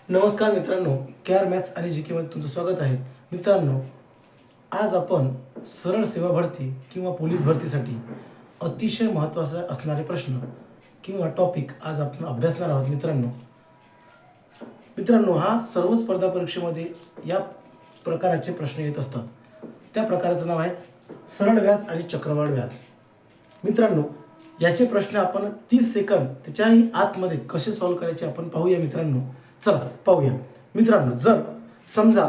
नमस्कार मित्रांनो, K R maths आणि जी मध्ये तुमचं स्वागत आहे. मित्रांनो, आज आपण सरळ सेवा भरती किंवा पोलीस भरतीसाठी अतिशय महत्त्वाचे असणारे प्रश्न किंवा टॉपिक आज आपण अभ्यासणार आहोत. मित्रांनो, हा सर्व स्पर्धा परीक्षेमध्ये या प्रकाराचे प्रश्न येत असतात. त्या प्रकाराचं नाव आहे सरळ व्याज आणि चक्रवाढ व्याज. मित्रांनो, याचे प्रश्न आपण 30 सेकंद त्याच्याही आतमध्ये कसे सॉल्व्ह करायचे आपण पाहूया. मित्रांनो, चला पाहूया. मित्रांनो, जर समजा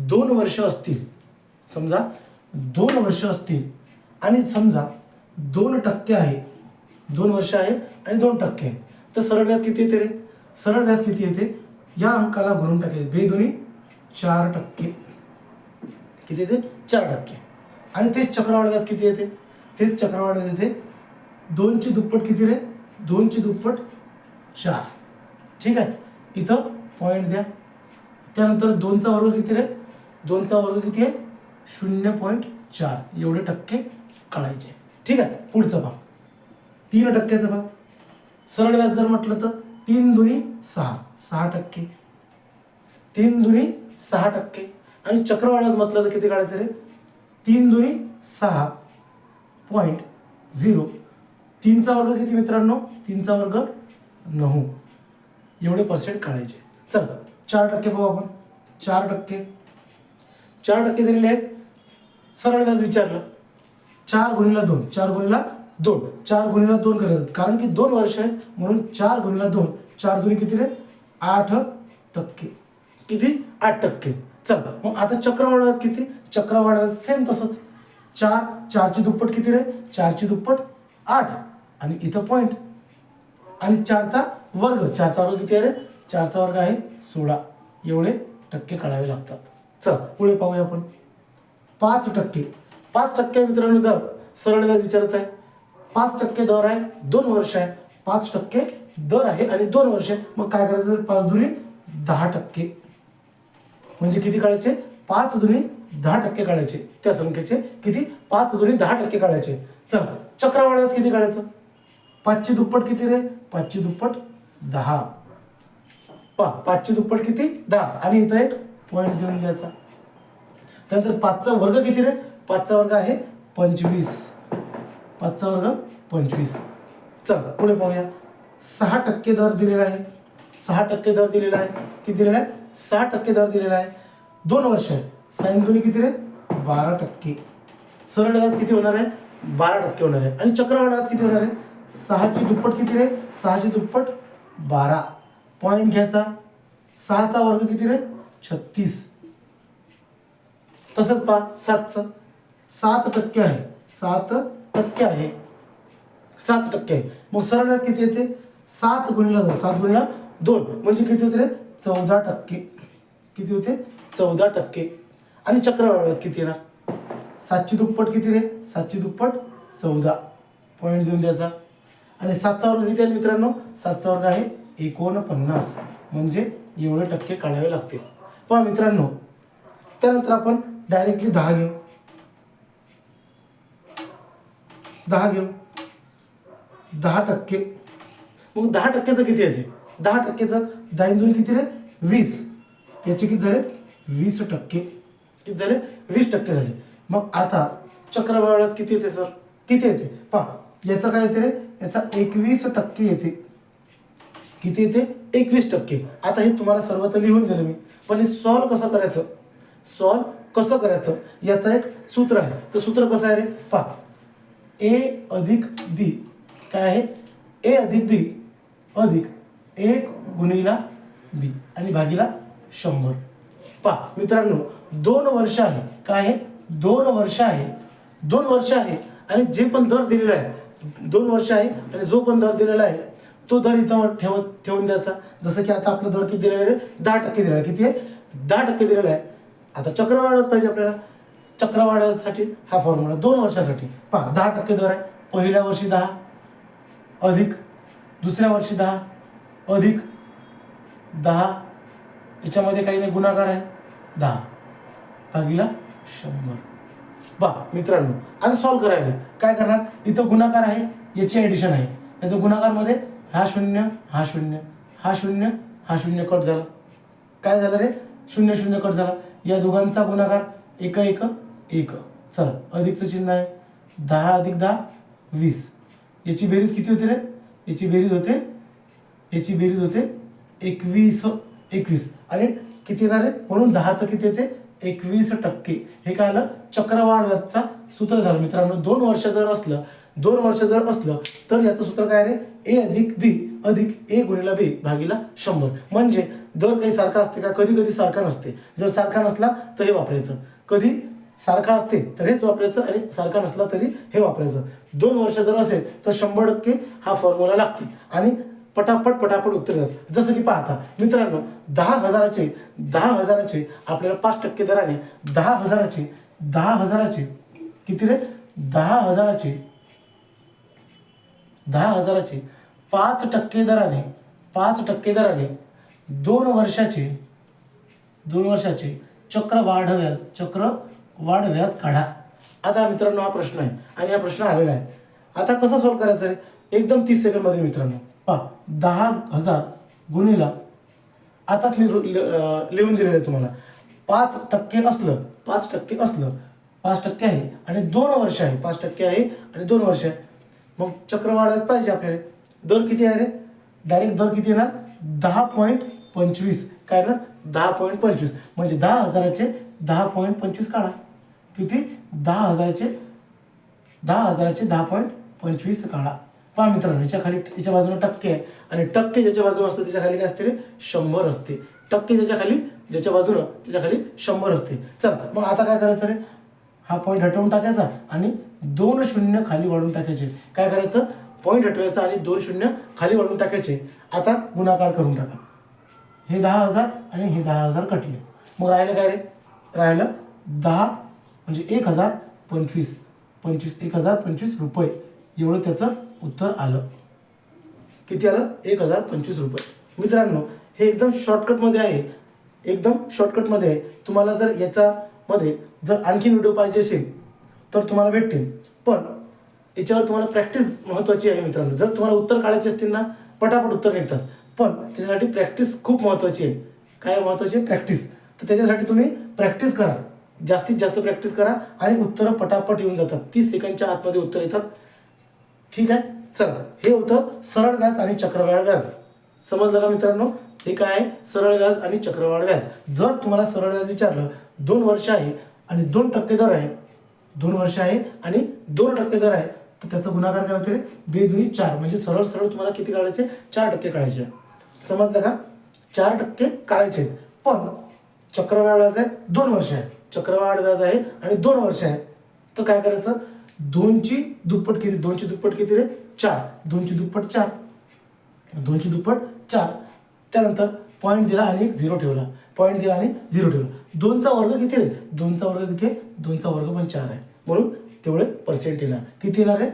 2 वर्ष असतील, आणि समजा 2% आहे, 2 वर्ष आहे आणि 2% आहे, तर सरळ व्याज किती येते रे? सरळ व्याज किती येते? या अंकाला गुणून टाकायचे. 2 4%. किती येते? 4%. आणि तेच चक्रवाढ व्याज किती येते? तेच चक्रवाढ व्याज येते 2 ची दुप्पट. किती रे? 2 ची दुप्पट 4. ठीक आहे, इथं पॉईंट द्या. त्यानंतर 2 चा वर्ग किती रे? 2 चा वर्ग किती आहे? 0.4. एवढे टक्के काढायचे. ठीक आहे, पुढचं भाग 3%चा भाग. सरळ व्याज जर म्हटलं तर 3 दुनी 6, 6%. 3 दुनी 6%. आणि चक्रवाढ व्याज म्हटलं तर किती काढायचं रे? 3 दुनी 6.0. 3 चा वर्ग किती मित्रांनो? 3 चा वर्ग 9. एवढे पर्सेंट काढायचे. चल 4% पाहू आपण. 4% दिलेले आहेत. सरळ व्याज विचारलं. 4 गुणिला 2, 4 गुणिला 2, 4 गुणिला 2 करायचं, कारण की 2 वर्ष आहे म्हणून 4 गुणिला 2, 4 दुनी किती रे? 8%. किती? 8%. चल मग आता चक्रवाढ व्याज किती? चक्रवाढ व्याज सेम तसंच. 4 ची दुप्पट किती रे? 4 ची दुप्पट 8. आणि इथं पॉईंट. आणि 4 चा वर्ग, 4 चा वर्ग किती आहे रे? 4 चा वर्ग आहे 16. एवढे टक्के काढावे लागतात. चल पुढे पाहूया आपण. 5%. 5% मित्रांनो दर. सरळ व्याज विचारत आहे. 5% दर आहे, 2 वर्ष आहे. 5% दर आहे आणि 2 वर्ष आहे. मग काय करायचं? 5 दुनी 10%. म्हणजे किती काढायचे? 5 दुनी 10% काढायचे. त्या संख्येचे किती? 5 दुनी 10% काढायचे. चल चक्रवाढ व्याज किती काढायचं? 5 ची दुप्पट किती रे? 5 ची दुप्पट 10. 5 ची दुप्पट किती? 10. आणि इथं एक पॉईंट देऊन द्यायचा. त्यानंतर 5 चा वर्ग किती रे? 5 चा वर्ग आहे 25. 5 चा वर्ग 25. चल पुढे पाहूया. 6% दर दिलेला आहे. 6% दर दिलेला आहे. किती दिलेला आहे? 6% दर दिलेला आहे. 2 वर्ष आहे. साइन दोन्ही किती रे? 12%. सरळ व्याज किती होणार आहे? 12% होणार आहे. आणि चक्रवाढ व्याज किती होणार आहे? 6 ची दुप्पट किती रे? 6 ची दुप्पट 12. पॉईंट घ्यायचा. 6 चा वर्ग किती रे? 36. तसंच पहा 7 7% आहे. 7% आहे. 7% आहे. मग सरळ व्याज किती येते? 7 गुणिला 2, 7 गुणिला 2 म्हणजे किती होते रे? 14%. किती होते? 14%. आणि चक्रवाढ व्याज किती येणार? 7 ची दुप्पट किती रे? 7 ची दुप्पट 14. पॉईंट देऊन द्यायचा. आणि 7 चा वर्ग किती आहे मित्रांनो? 7 चा वर्ग आहे 49. म्हणजे एवढे टक्के काढावे लागतील. पहा मित्रांनो, त्यानंतर आपण डायरेक्टली 10 घेऊ. 10%. मग 10%चं किती येते? 10%चं 10 दुनी किती रे? 20. याचे किती झाले? 20%. किती झाले? 20% झाले. मग आता चक्रवाढ व्याज किती येते सर? किती येते? पहा याचा काय येते रे? याचा 21% येते. किती येते? 21%. आता हे तुम्हाला सर्व तर लिहून दिलं मी, पण हे सॉल्व कसं करायचं? याचं एक सूत्र आहे. तर सूत्र कसं आहे रे? पहा, A अधिक B काय आहे? A अधिक B अधिक 1 गुणिला B आणि भागीला 100. पहा मित्रांनो, 2 वर्ष आहे. काय आहे? 2 वर्ष आहे. 2 वर्ष आहे आणि जे पण दर दिलेला आहे, 2 वर्ष आहे आणि जो पण दर दिलेला आहे तो दर इथं ठेवून द्यायचा. जसं की आता आपला दर किती दिलेला आहे? 10% दिलेला आहे. किती आहे? 10% दिलेला आहे. आता चक्रवाढच पाहिजे आपल्याला. चक्रवाढासाठी हा फॉर्म्युला 2 वर्षासाठी. पहा 10% दर आहे. पहिल्या वर्षी 10 अधिक दुसऱ्या वर्षी 10 अधिक 10, याच्यामध्ये काही नाही, गुणाकार आहे 10 भागीला 100. पहा मित्रांनो, आता सॉल्व करायला काय करणार? इथं गुणाकार आहे, याची ॲडिशन आहे. याचं गुणाकारमध्ये हा 0 हा 0 हा 0 हा 0 कट झाला. काय झालं रे, शून्य शून्य कट झाला. या दोघांचा गुणाकार एक एक एक. चला अधिकचं चिन्ह आहे, 10 अधिक 10 20. याची बेरीज किती होते रे, याची बेरीज होते 21 आणि किती येणार आहे, म्हणून 10चं किती येते 21%. हे काय आलं, चक्रवाढ व्याजचा सूत्र झालं मित्रांनो. 2 वर्ष जर असलं तर याचं सूत्र काय रे, ए अधिक बी अधिक ए गुणिला बी भागिला 100. म्हणजे दर काही सारखा असते का, कधी कधी सारखा नसते. जर सारखा नसला तर हे वापरायचं, कधी सारखा असते तर हेच वापरायचं आणि सारखा नसला तरी हे वापरायचं. 2 वर्ष जर असेल तर 100% हा फॉर्म्युला लागते आणि पटापट उत्तर येतात. जसं की पाहता मित्रांनो, 10,000चे आपल्याला 5% दराने 10,000चे किती रे, 10,000चे 5% दराने 2 वर्षाचे चक्रवाढ व्याज काढा. आता मित्रांनो हा प्रश्न आहे आणि हा प्रश्न आलेला आहे. आता कसं सॉल्व्ह करायचं रे, एकदम 30 सेकंडमध्ये मित्रांनो. पहा 10,000 गुणिला, आताच मी लिहून दिलेलं आहे तुम्हाला. 5% असलं 5% आहे आणि 2 वर्ष आहे, 5% आहे आणि 2 वर्ष आहे. मग चक्रवाढ पाहिजे आपल्याला. दर किती आहे रे, डायरेक्ट दर किती येणार 10.25. काय ना 10.25 म्हणजे 10,000चे 10.25 काढा. किती, 10,000चे 10.25 काढा. पहा मित्रांनो, याच्या बाजूला टक्के आहे आणि टक्के ज्याच्या बाजूला असतं त्याच्या खाली काय असते रे, 100 असते. टक्के ज्याच्या बाजूला त्याच्या खाली 100 असते. चल मग आता काय करायचं रे, हा पॉईंट हटवून टाकायचा आणि 2 शून्य खाली वाढून टाकायचे. काय करायचं, पॉईंट हटवायचा आणि 2 शून्य खाली वाढून टाकायचे. आता गुणाकार करून टाका. हे 10,000 आणि हे 10,000 कटले. मग राहिलं काय रे, राहिलं 10 म्हणजे 1,025 रुपये. एवढं त्याचं उत्तर आलं. किती आलं, 1,025 रुपये. मित्रांनो हे एकदम शॉर्टकटमध्ये आहे. तुम्हाला जर याच्यामध्ये जर आणखी व्हिडिओ पाहिजे असेल तर तुम्हाला भेटतील, पण याच्यावर तुम्हाला प्रॅक्टिस महत्त्वाची आहे मित्रांनो. जर तुम्हाला उत्तर काढायचे असतील ना, पटापट उत्तर निघतात, पण त्याच्यासाठी प्रॅक्टिस खूप महत्त्वाची आहे. काय महत्त्वाची आहे, प्रॅक्टिस. तर त्याच्यासाठी तुम्ही प्रॅक्टिस करा, जास्तीत जास्त प्रॅक्टिस करा आणि उत्तरं पटापट येऊन जातात. 30 सेकंडच्या आतमध्ये उत्तर येतात. ठीक आहे, चला हे होतं सरळ व्याज आणि चक्रवाढ व्याज. समजलं का मित्रांनो, हे काय आहे, सरळ व्याज आणि चक्रवाढ व्याज. जर तुम्हाला सरळ व्याज विचारलं, 2 वर्ष आहे आणि 2% दर आहे, 2 वर्ष आहे आणि 2% दर आहे, तर त्याचा गुणाकार काय होते, 2 दुनी 4. म्हणजे सरळ तुम्हाला किती काढायचे, 4% काढायचे. समजलं का, 4% काढायचे. पण चक्रवाढ व्याज आहे, 2 वर्ष आहे, चक्रवाढ व्याज आहे आणि 2 वर्ष आहे, तर काय करायचं, 2ची दुप्पट किती, 2ची दुप्पट किती रे, 4. 2ची दुप्पट 4, 2ची दुप्पट 4. त्यानंतर पॉईंट दिला आणि 0 ठेवला, 2चा वर्ग किती रे, 2चा वर्ग किती आहे, 2चा वर्ग पण 4 आहे, म्हणून तेवढे पर्सेंट येणार. किती येणार आहे,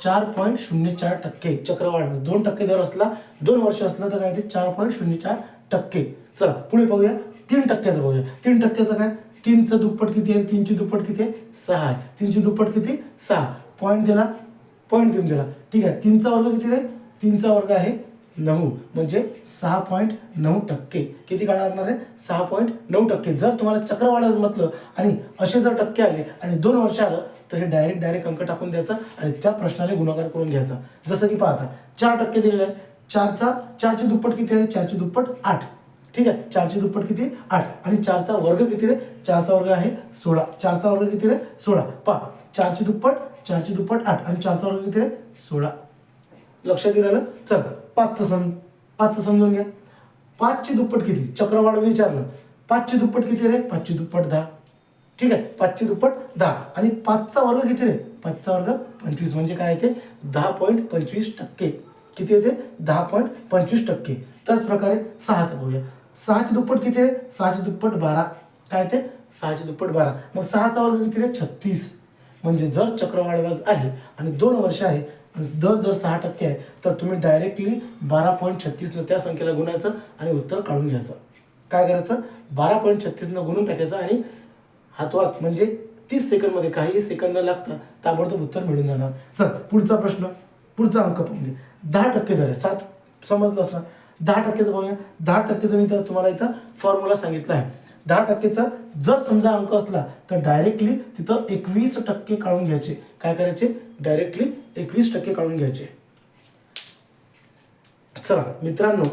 4.04%. चक्रवाढ 2% दर असला, 2 वर्ष असलं तर काय ते 4.04%. चला पुढे पाहूया, 3%चं पाहूया. 3%चं काय, 3चं दुप्पट किती आहे, 3ची दुप्पट किती आहे, 6 आहे. 3ची दुप्पट किती, 6. पॉईंट देऊन दिला. ठीक आहे, 3चा वर्ग किती रे, 3चा वर्ग आहे 9, म्हणजे 6.9%. किती काढा लागणार आहे, 6.9%. जर तुम्हाला चक्रवाढ म्हटलं आणि असे जर टक्के आले आणि 2 वर्ष आलं तर हे डायरेक्ट अंक टाकून द्यायचा आणि त्या प्रश्नाला गुणाकार करून घ्यायचा. जसं की पाहता 4% दिलेलं आहे, 4ची दुप्पट किती आहे, 4ची दुप्पट 8. ठीक आहे, 4ची दुप्पट किती, 8 आणि 4चा वर्ग किती रे, 4चा वर्ग आहे 16. 4चा वर्ग किती रे, 16. पहा 4ची दुप्पट 8 आणि 4चा वर्ग किती रे, 16. लक्षात दिलं. चल 5चं समजून घ्या. 5ची दुप्पट किती, चक्रवाढ विचारलं, 5ची दुप्पट किती रे, 5ची दुप्पट 10. ठीक आहे, 5ची दुप्पट 10 आणि 5चा वर्ग किती रे, 5चा वर्ग 25. म्हणजे काय येते, 10.25%. किती येते, 10.25%. त्याच प्रकारे 6चं पाहूया. 6ची दुप्पट किती रे, 6ची दुप्पट 12. काय ते, 6ची दुप्पट 12. मग 6चा वर्ग किती रे, 36. म्हणजे जर चक्रवाढ व्याज आहे आणि 2 वर्ष आहे, दर जर 6% आहे, तर तुम्ही डायरेक्टली 12.36 त्या संख्येला गुणायचं आणि उत्तर काढून घ्यायचं. काय करायचं, 12.36 गुणून टाकायचं आणि हातोहात म्हणजे 30 सेकंडमध्ये, काही सेकंद लागतात, ताबडतोब उत्तर मिळून जाणार. चल पुढचा प्रश्न, पुढचा अंक पाहून घे. 10% दर आहे, 7 समजलं असणार. 10% पाहूया. 10% मी तर तुम्हाला इथं फॉर्म्युला सांगितला आहे. 10%चा जर समजा अंक असला तर डायरेक्टली तिथं 21% काढून घ्यायचे. काय करायचे? डायरेक्टली 21% काढून घ्यायचे. चला मित्रांनो,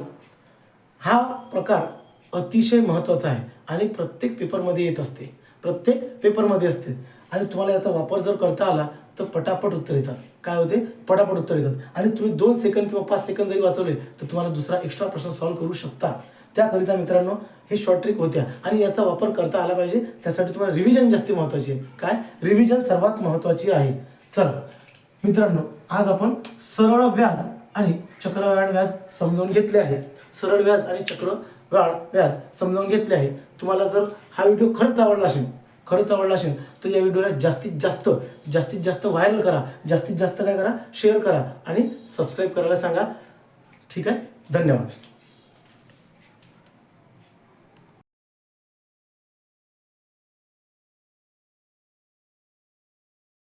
हा प्रकार अतिशय महत्त्वाचा आहे आणि प्रत्येक पेपरमध्ये येत असते, प्रत्येक पेपरमध्ये असते. आणि तुम्हाला याचा वापर जर करता आला तर पटापट उत्तर येतात. काय होते? पटापट उत्तर येतात. आणि तुम्ही 2 सेकंद किंवा 5 सेकंद जरी वाचवले तर तुम्हाला दुसरा एक्स्ट्रा प्रश्न सॉल्व्ह करू शकता. त्याकरिता मित्रांनो हे शॉर्ट ट्रिक होत्या आणि याचा वापर करता आला पाहिजे. त्यासाठी तुम्हाला रिव्हिजन जास्त महत्त्वाची आहे. काय? रिव्हिजन सर्वात महत्त्वाची आहे. चला मित्रांनो, आज आपण सरळ व्याज आणि चक्रवाढ व्याज समजावून घेतले आहे. सरळ व्याज आणि चक्रवाढ व्याज समजावून घेतले आहे. तुम्हाला जर हा व्हिडिओ खरंच आवडला असेल तर या व्हिडिओला जास्तीत जास्त व्हायरल करा. जास्तीत जास्त काय करा? शेअर करा आणि सबस्क्राईब करायला सांगा. ठीक आहे? धन्यवाद.